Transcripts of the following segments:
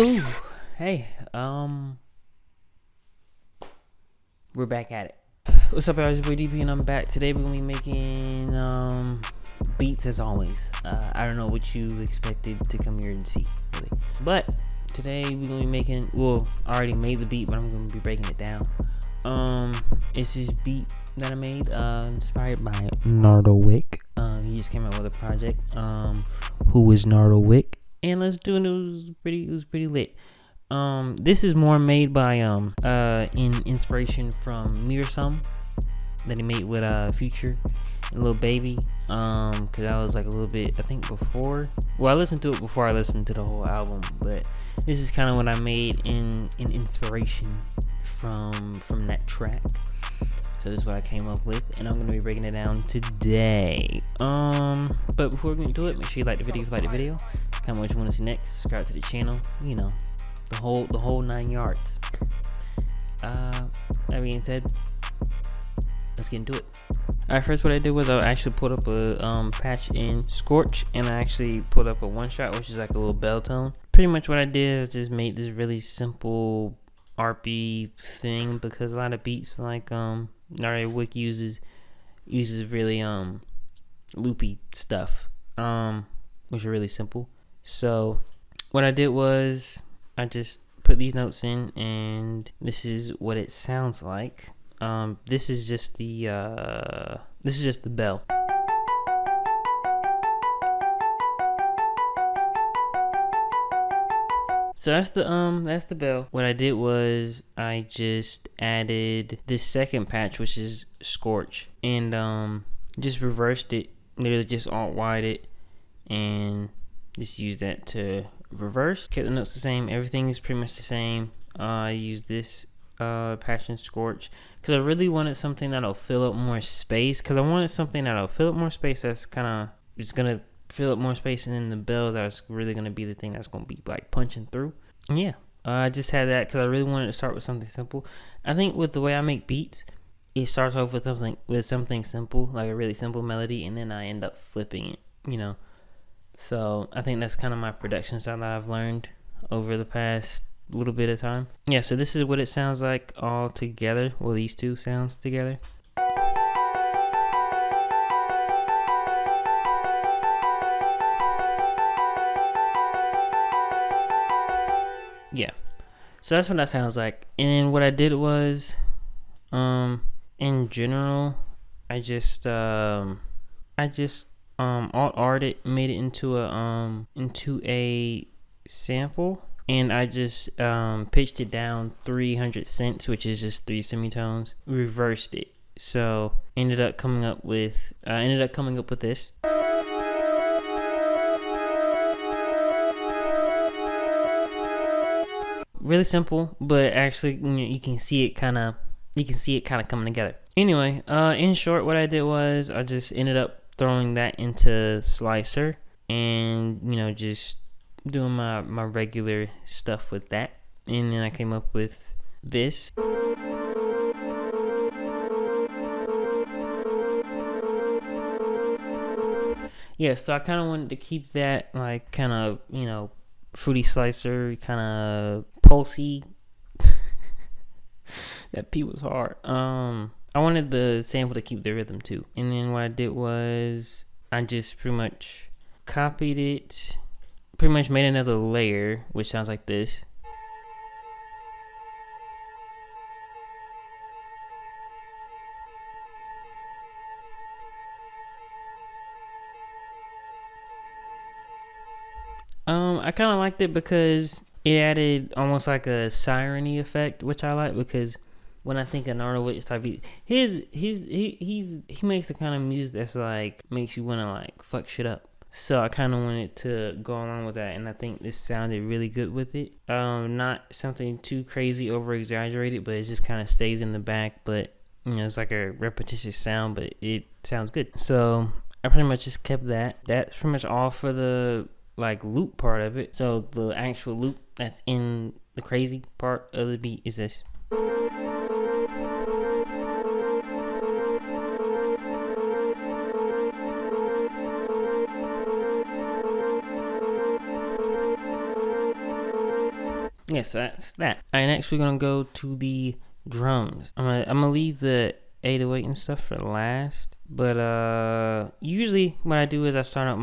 Ooh, hey, we're back at it. What's up, guys? It's your boy DP, and I'm back. Today we're gonna be making beats as always. I don't know what you expected to come here and see, really, but today we're gonna be making. Well, I already made the beat, but I'm gonna be breaking it down. It's this beat that I made, inspired by Nardo Wick. He just came out with a project. Who is Nardo Wick? And let's do it. It was pretty lit. This is more made by in inspiration from Me or Some that he made with Future and Lil Baby. Cause I was like a little bit, I think before. Well, I listened to it before I listened to the whole album, but this is kind of what I made in inspiration from that track. So this is what I came up with, and I'm gonna be breaking it down today. But before we get into it, make sure you like the video. If you like the video, comment what you want to see next. Subscribe to the channel. You know, the whole 9 yards. That being said, let's get into it. Alright, first what I did was I actually put up a patch in Scorch, and I actually put up a one shot, which is like a little bell tone. Pretty much what I did is just made this really simple RP thing, because a lot of beats like Nardo Wick uses really loopy stuff, which are really simple. So what I did was I just put these notes in, and this is what it sounds like. This is just the bell. So that's the bell. What I did was I just added this second patch, which is Scorch, and just reversed it. Literally just alt-wide it, and just use that to reverse. Kept the notes the same. Everything is pretty much the same. I used this patch in Scorch because I really wanted something that'll fill up more space. Because I wanted something that'll fill up more space. That's kind of just gonna fill up more space, and then the bell that's really gonna be the thing that's gonna be like punching through. And yeah, I just had that because I really wanted to start with something simple. I think with the way I make beats, it starts off with something simple, like a really simple melody, and then I end up flipping it, you know. So I think that's kind of my production style that I've learned over the past little bit of time. Yeah, so this is what it sounds like all together. Well, these two sounds together. Yeah, so that's what that sounds like. And what I did was, in general, I just alt-art it, made it into a sample, and I just pitched it down 300 cents, which is just 3 semitones. Reversed it, so ended up coming up with this. Really simple, but actually you can see it kind of coming together. Anyway, in short, what I did was I just ended up throwing that into Slicer, and just doing my regular stuff with that, and then I came up with this. Yeah, so I kind of wanted to keep that like kind of fruity slicer, kind of pulsy. That P was hard. I wanted the sample to keep the rhythm too. And then what I did was I just pretty much copied it, pretty much made another layer, which sounds like this. I kind of liked it because it added almost like a siren-y effect, which I like, because when I think of Nardo Wick type beat, he makes the kind of music that's like makes you wanna like fuck shit up. So I kind of wanted to go along with that, and I think this sounded really good with it. Not something too crazy over exaggerated, but it just kind of stays in the back. But it's like a repetitious sound, but it sounds good. So I pretty much just kept that. That's pretty much all for the like loop part of it. So the actual loop that's in the crazy part of the beat is this. Yes, that's that. All right, next we're gonna go to the drums. I'm gonna leave the 808 and stuff for last, but usually what I do is I start off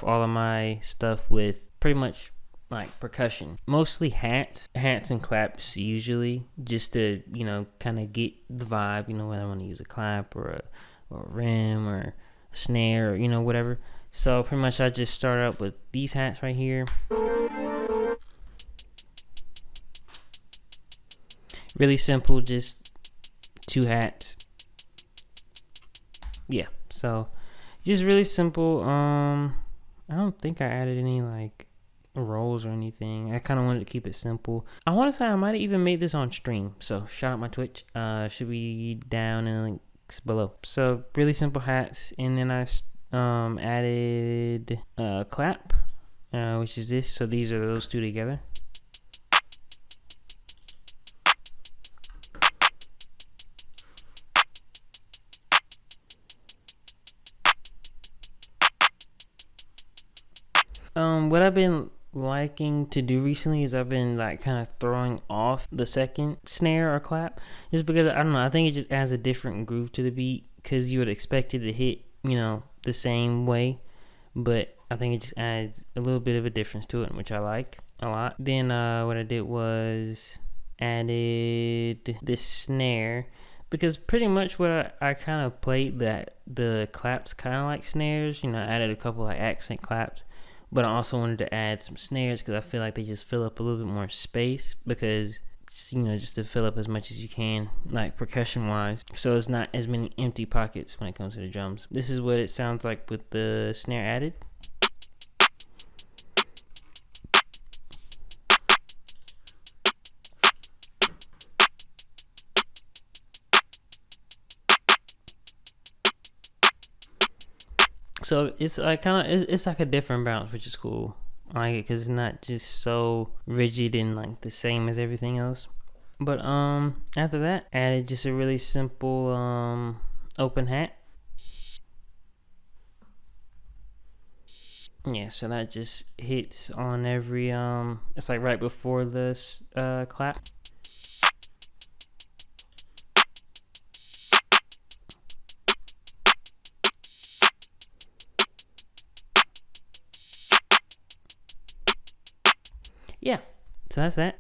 all of my stuff with pretty much like percussion, mostly hats and claps usually, just to kind of get the vibe, whether I want to use a clap or a rim or a snare or whatever. So pretty much I just start up with these hats right here. Really simple, just 2 hats. Yeah, so just really simple. I don't think I added any like rolls or anything. I kind of wanted to keep it simple. I want to say I might have even made this on stream, so shout out my Twitch. Should be down in the links below. So really simple hats, and then I added a clap, which is this. So these are those 2 together. What I've been liking to do recently is I've been like kind of throwing off the second snare or clap, just because I don't know, I think it just adds a different groove to the beat, because you would expect it to hit the same way, but I think it just adds a little bit of a difference to it, which I like a lot. Then what I did was added this snare, because pretty much what I kind of played that the claps kind of like snares. I added a couple like accent claps, but I also wanted to add some snares because I feel like they just fill up a little bit more space, because just to fill up as much as you can, like percussion wise, so it's not as many empty pockets when it comes to the drums. This is what it sounds like with the snare added. So it's like it's like a different bounce, which is cool. I like it because it's not just so rigid and like the same as everything else. But after that, added just a really simple open hat. Yeah, so that just hits on every it's like right before this clap. Yeah, so that's that.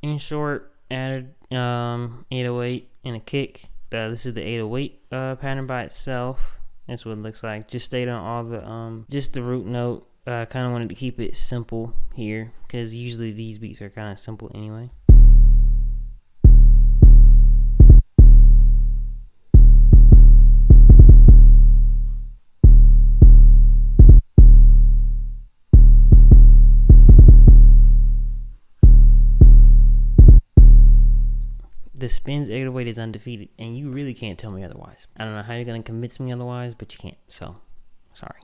In short, added 808 and a kick. This is the 808 pattern by itself. That's what it looks like. Just stayed on all the just the root note. Kind of wanted to keep it simple here, because usually these beats are kind of simple anyway. The Spins 808 is undefeated, and you really can't tell me otherwise. I don't know how you're gonna convince me otherwise, but you can't. So, sorry.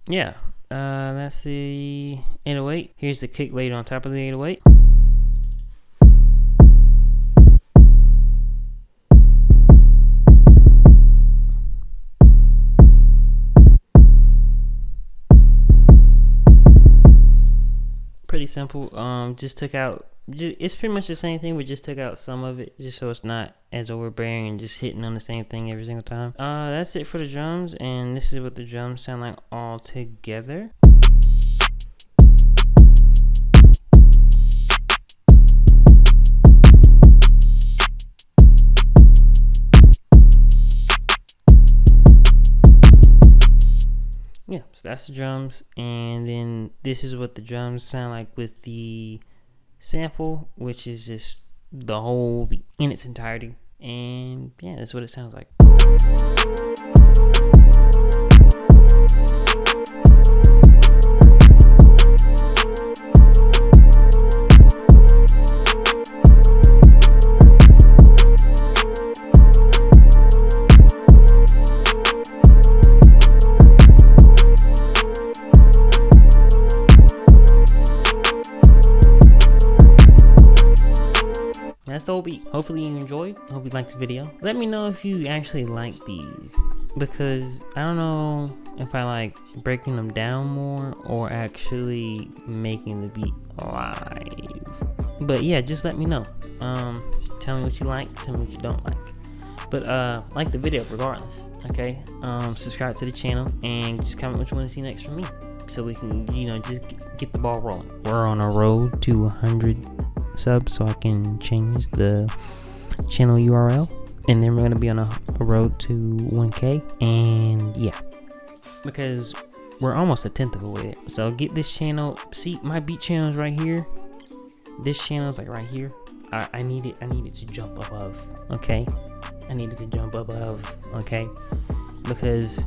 Yeah. That's the 808. Here's the kick laid on top of the 808. Pretty simple. Just took out. It's pretty much the same thing, but just took out some of it, just so it's not as overbearing and just hitting on the same thing every single time. That's it for the drums, and this is what the drums sound like all together. Yeah, so that's the drums, and then this is what the drums sound like with the sample, which is just the whole in its entirety. And yeah, that's what it sounds like. That's the whole beat. Hopefully you enjoyed. Hope you liked the video. Let me know if you actually like these, because I don't know if I like breaking them down more or actually making the beat live. But yeah, just let me know. Tell me what you like, tell me what you don't like. But like the video regardless, okay? Subscribe to the channel and just comment what you want to see next from me, so we can, you know, just get the ball rolling. We're on a road to 100 subs, so I can change the channel URL, and then we're gonna be on a road to 1K, and yeah, because we're almost a 10th of the way there. So get this channel. See, my beat channel is right here. This channel is like right here. I need it to jump above, okay? I needed to jump above, okay? Because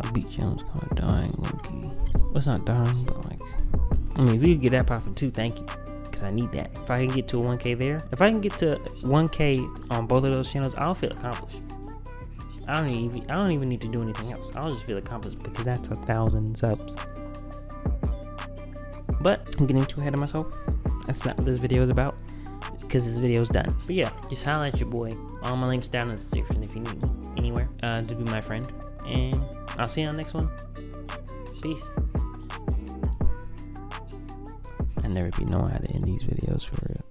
my beat channel's kind of dying, low-key. Well, it's not dying, but like, I mean, if you could get that popping too, thank you, because I need that. If I can get to a 1K there, if I can get to 1K on both of those channels, I'll feel accomplished. I don't even need to do anything else. I'll just feel accomplished, because that's 1,000 subs. But I'm getting too ahead of myself. That's not what this video is about, because this video is done. But yeah, just holla at your boy. All my links down in the description if you need me anywhere to be my friend. And I'll see you on the next one. Peace. I never be knowing how to end these videos for real.